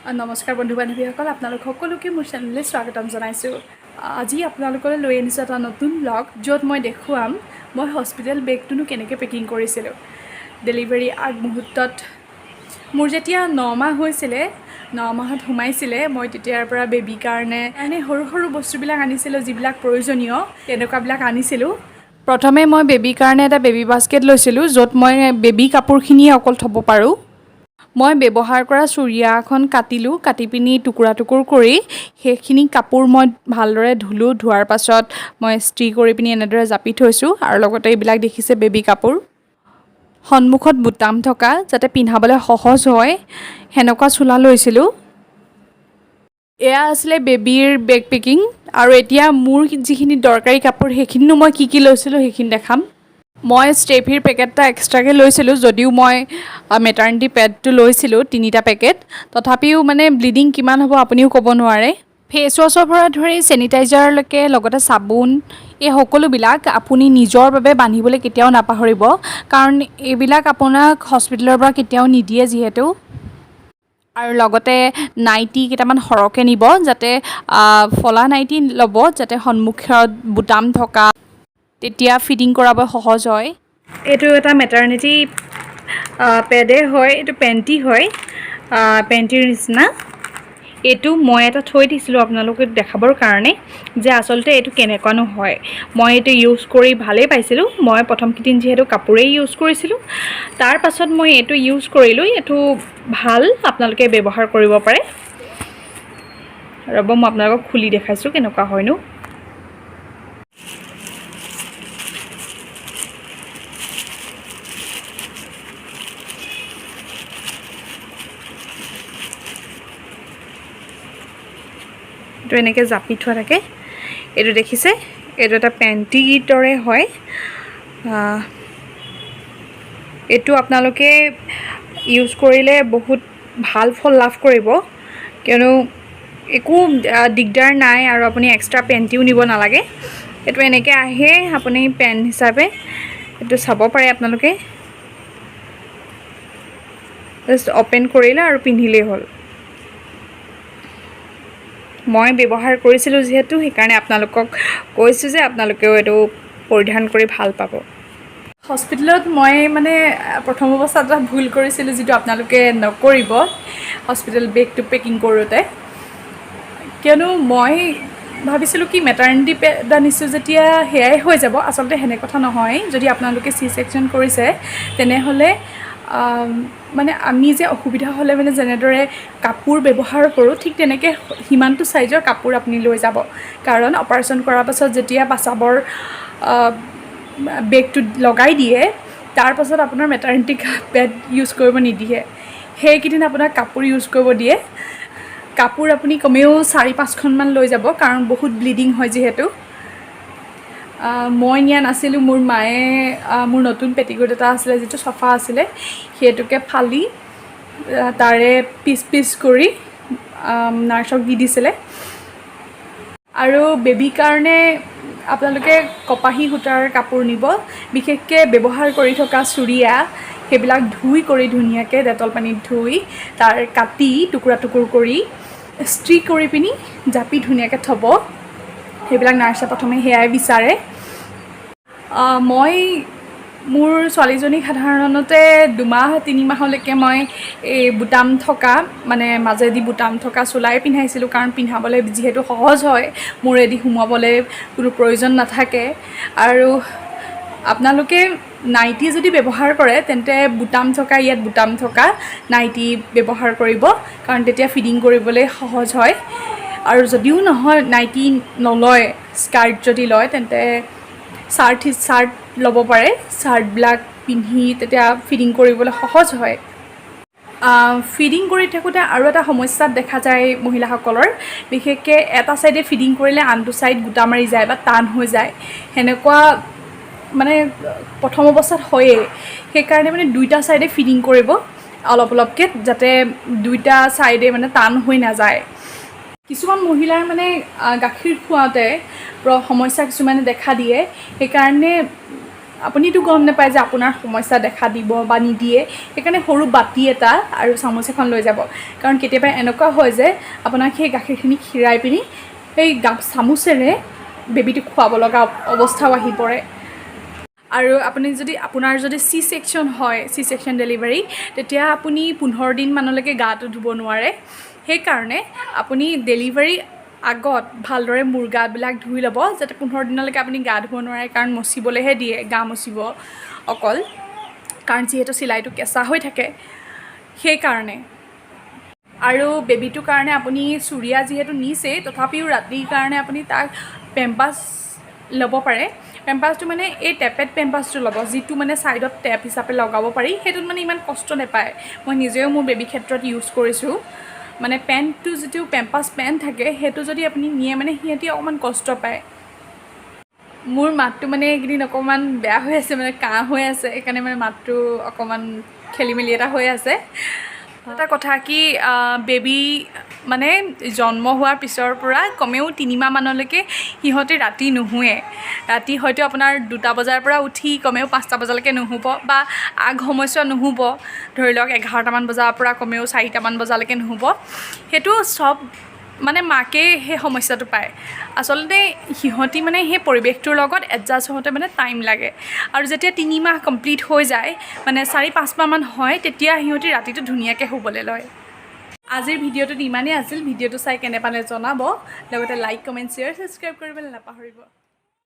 নমস্কাৰ বন্ধু বান্ধৱীসকল, আপোনালোক সকলোকে মোৰ চেনেললৈ স্বাগতম জনাইছোঁ। আজি আপোনালোকলৈ লৈ আনিছোঁ এটা নতুন ব্লগ, য'ত মই দেখুৱাম মই হস্পিটেল বেগটোনো কেনেকৈ পেকিং কৰিছিলোঁ। ডেলিভাৰী আগমুহূৰ্তত মোৰ যেতিয়া 9 মাহ হৈছিলে, 9 মাহত সোমাইছিলে, মই তেতিয়াৰ পৰা বেবীৰ কাৰণে সৰু সৰু বস্তুবিলাক আনিছিলোঁ, যিবিলাক প্ৰয়োজনীয় তেনেকুৱাবিলাক আনিছিলোঁ। প্ৰথমে মই বেবীৰ কাৰণে এটা বেবী বাস্কেট লৈছিলোঁ, য'ত মই বেবী কাপোৰখিনিয়ে অকল থ'ব পাৰোঁ। মই ব্যৱহাৰ কৰা চুৰিয়া এখন কাটিলোঁ, কাটি পিনি টুকুৰা টুকুৰ কৰি সেইখিনি কাপোৰ মই ভালদৰে ধুলোঁ। ধোৱাৰ পাছত মই ইস্ত্ৰি কৰি পিনি এনেদৰে জাপি থৈছোঁ। আৰু লগতে এইবিলাক দেখিছে বেবী কাপোৰ, সন্মুখত বুটাম থকা, যাতে পিন্ধাবলৈ সহজ হয় সেনেকুৱা চোলা লৈছিলোঁ। এয়া আছিলে বেবীৰ বেগ পেকিং। আৰু এতিয়া মোৰ যিখিনি দৰকাৰী কাপোৰ সেইখিনিনো মই কি লৈছিলোঁ সেইখিনি দেখাম। মই ষ্টেফিৰ পেকেট এটা এক্সট্ৰাকৈ লৈছিলোঁ, যদিও মই মেটাৰ্নিটি পেডটো লৈছিলোঁ 3টা পেকেট। তথাপিও মানে ব্লিডিং কিমান হ'ব আপুনিও ক'ব নোৱাৰে। ফেচ ৱাছৰ পৰা ধৰি চেনিটাইজাৰলৈকে, লগতে চাবোন, এই সকলোবিলাক আপুনি নিজৰ বাবে বান্ধিবলৈ কেতিয়াও নাপাহৰিব, কাৰণ এইবিলাক আপোনাক হস্পিটেলৰ পৰা কেতিয়াও নিদিয়ে যিহেতু। আৰু লগতে নাইটি কেইটামান সৰহকৈ নিব, যাতে ফলা নাইটি ল'ব, যাতে সন্মুখত বুটাম থকা, তেতিয়া ফিটিং কৰাব সহজ হয়। এইটো এটা মেটাৰ্নিটি পেডে হয়, এইটো পেণ্টি হয়, পেণ্টিৰ নিচিনা। এইটো মই এটা থৈ দিছিলোঁ আপোনালোকক দেখাবৰ কাৰণে যে আচলতে এইটো কেনেকুৱানো হয়। মই এইটো ইউজ কৰি ভালেই পাইছিলোঁ। মই প্ৰথম কেইদিন যিহেতু কাপোৰেই ইউজ কৰিছিলোঁ, তাৰ পাছত মই এইটো ইউজ কৰিলোঁ। এইটো ভাল, আপোনালোকে ব্যৱহাৰ কৰিব পাৰে। ৰ'ব, মই আপোনালোকক খুলি দেখাইছোঁ কেনেকুৱা হয়নো। এইটো এনেকৈ জাপি থোৱা থাকে। এইটো দেখিছে, এইটো এটা পেণ্টিৰ দৰে হয়। এইটো আপোনালোকে ইউজ কৰিলে বহুত ভাল ফল লাভ কৰিব, কিয়নো একো দিগদাৰ নাই আৰু আপুনি এক্সট্ৰা পেণ্টিও নিব নালাগে। এইটো এনেকৈ আহে আপুনি পেণ্ট হিচাপে। এইটো চাব পাৰে আপোনালোকে, জাষ্ট অ'পেন কৰিলে আৰু পিন্ধিলেই হ'ল। মই ব্যৱহাৰ কৰিছিলোঁ যিহেতু, সেইকাৰণে আপোনালোকক কৈছোঁ যে আপোনালোকেও এইটো পৰিধান কৰি ভাল পাব। হস্পিটেলত মই মানে প্ৰথম অৱস্থাত এটা ভুল কৰিছিলোঁ, যিটো আপোনালোকে নকৰিব হস্পিটেল বেগটো পেকিং কৰোঁতে। কিয়নো মই ভাবিছিলোঁ কি মেটাৰ্নিটি পেড আনিছোঁ যেতিয়া সেয়াই হৈ যাব। আচলতে সেনে কথা নহয়। যদি আপোনালোকে চি ছেকশ্যন কৰিছে, তেনেহ'লে মানে আমি যে অসুবিধা হ'লে মানে যেনেদৰে কাপোৰ ব্যৱহাৰ কৰোঁ, ঠিক তেনেকৈ সিমানটো চাইজৰ কাপোৰ আপুনি লৈ যাব। কাৰণ অপাৰেশ্যন কৰাৰ পাছত যেতিয়া পাচাবৰ বেগটো লগাই দিয়ে, তাৰ পাছত আপোনাৰ মেটাৰ্নিটি পেড ইউজ কৰিব নিদিয়ে। সেইকেইদিন আপোনাক কাপোৰ ইউজ কৰিব দিয়ে। কাপোৰ আপুনি কমেও 4-5খনমান লৈ যাব, কাৰণ বহুত ব্লিডিং হয় যিহেতু। মই নিয়া নাছিলোঁ। মোৰ মায়ে মোৰ নতুন পেটিকোট এটা আছিলে, যিটো চফা আছিলে, সেইটোকে ফালি তাৰে পিচ পিচ কৰি নাৰ্ছক দি দিছিলে। আৰু বেবীৰ কাৰণে আপোনালোকে কপাহী সূতাৰ কাপোৰ নিব। বিশেষকৈ ব্যৱহাৰ কৰি থকা চুৰিয়া, সেইবিলাক ধুই কৰি ধুনীয়াকৈ ডেটল পানীত ধুই তাৰ কাটি টুকুৰা টুকুৰ কৰি ইস্ত্ৰি কৰি পিনি জাপি ধুনীয়াকৈ থ'ব। সেইবিলাক নাৰ্ছে প্ৰথমে সেয়াই বিচাৰে। মই মোৰ ছোৱালীজনীক সাধাৰণতে 2-3 মাহলৈকে মই এই বুটাম থকা, মানে মাজেদি বুটাম থকা চোলাই পিন্ধাইছিলোঁ, কাৰণ পিন্ধাবলৈ যিহেতু সহজ হয়, মূৰেদি সোমোৱাবলৈ কোনো প্ৰয়োজন নাথাকে। আৰু আপোনালোকে নাইটি যদি ব্যৱহাৰ কৰে, তেন্তে বুটাম থকা, ইয়াত বুটাম থকা নাইটি ব্যৱহাৰ কৰিব, কাৰণ তেতিয়া ফিডিং কৰিবলৈ সহজ হয়। আৰু যদিও নহয়, নাইটি নলয়, স্কাৰ্ট যদি লয়, তেন্তে চাৰ্ট ল'ব পাৰে। চাৰ্টবিলাক পিন্ধি তেতিয়া ফিডিং কৰিবলৈ সহজ হয়। ফিডিং কৰি থাকোঁতে আৰু এটা সমস্যাত দেখা যায় মহিলাসকলৰ, বিশেষকৈ এটা ছাইডে ফিডিং কৰিলে আনটো ছাইড গোটা মাৰি যায় বা টান হৈ যায়। সেনেকুৱা মানে প্ৰথম অৱস্থাত হয়েই। সেইকাৰণে মানে 2টা ছাইডে ফিডিং কৰিব অলপ অলপকৈ, যাতে 2টা ছাইডে মানে টান হৈ নাযায়। কিছুমান মহিলাৰ মানে গাখীৰ খুৱাওঁতে সমস্যা কিছুমানে দেখা দিয়ে। সেইকাৰণে আপুনিতো গম নাপায় যে আপোনাৰ সমস্যা দেখা দিব বা নিদিয়ে, সেইকাৰণে সৰু বাতি এটা আৰু চামুচ এখন লৈ যাব। কাৰণ কেতিয়াবা এনেকুৱা হয় যে আপোনাক সেই গাখীৰখিনি খীৰাই পিনি সেই চামুচেৰে বেবীটোক খুৱাব লগা অৱস্থাও আহি পৰে। আৰু আপোনাৰ যদি চি ছেকশ্যন হয়, চি ছেকশ্যন ডেলিভাৰী, তেতিয়া আপুনি 15 দিনমানলৈকে গাটো ধুব নোৱাৰে। সেইকাৰণে আপুনি ডেলিভাৰী আগত ভালদৰে মূৰ গাবিলাক ধুই ল'ব, যাতে 15 দিনলৈকে আপুনি গা ধুব নোৱাৰে। কাৰণ মচিবলৈহে দিয়ে, গা মচিব অকল, কাৰণ যিহেতু চিলাইটো কেঁচা হৈ থাকে সেইকাৰণে। আৰু বেবীটোৰ কাৰণে আপুনি চুৰিয়া যিহেতু নিছেই, তথাপিও ৰাতিৰ কাৰণে আপুনি তাক পেম্পাছ ল'ব পাৰে। পেম্পাছটো মানে এই টেপেড পেম্পাছটো ল'ব, যিটো মানে ছাইডত টেপ হিচাপে লগাব পাৰি। সেইটোত মানে ইমান কষ্ট নাপায়। মই নিজেও মোৰ বেবী ক্ষেত্ৰত ইউজ কৰিছোঁ। মানে পেণ্টটো যিটো পেম্পাছ পেণ্ট থাকে, সেইটো যদি আপুনি নিয়ে মানে সিহঁতি অকণমান কষ্ট পায়। মোৰ মাতটো মানে এইকেইদিন অকণমান বেয়া হৈ আছে, মানে কাহ হৈ আছে, সেইকাৰণে মানে মাতটো অকণমান খেলি মেলি এটা হৈ আছে। এটা কথা কি, বেবী মানে জন্ম হোৱাৰ পিছৰ পৰা কমেও 3 মাহমানলৈকে সিহঁতে ৰাতি নুশুৱে। ৰাতি হয়তো আপোনাৰ 2টা বজাৰ পৰা উঠি কমেও 5টা বজালৈকে নুশুব, বা আগ সময়ছোৱা নুশুব, ধৰি লওক 11টামান বজাৰ পৰা কমেও 4টামান বজালৈকে নুশুব। সেইটো চব মানে মাকে সেই সমস্যাটো পায়। আচলতে সিহঁতি মানে সেই পৰিৱেশটোৰ লগত এডজাষ্ট হওঁতে মানে টাইম লাগে। আৰু যেতিয়া 3 মাহ কমপ্লিট হৈ যায়, মানে 4-5 মাহমান হয়, তেতিয়া সিহঁতি ৰাতিটো ধুনীয়াকৈ শুবলৈ লয়। আজিৰ ভিডিঅ'টোত ইমানেই আছিল। ভিডিঅ'টো চাই কেনে পালে জনাব, লগতে লাইক, কমেণ্ট, শ্বেয়াৰ, ছাবস্ক্ৰাইব কৰিবলৈ নাপাহৰিব।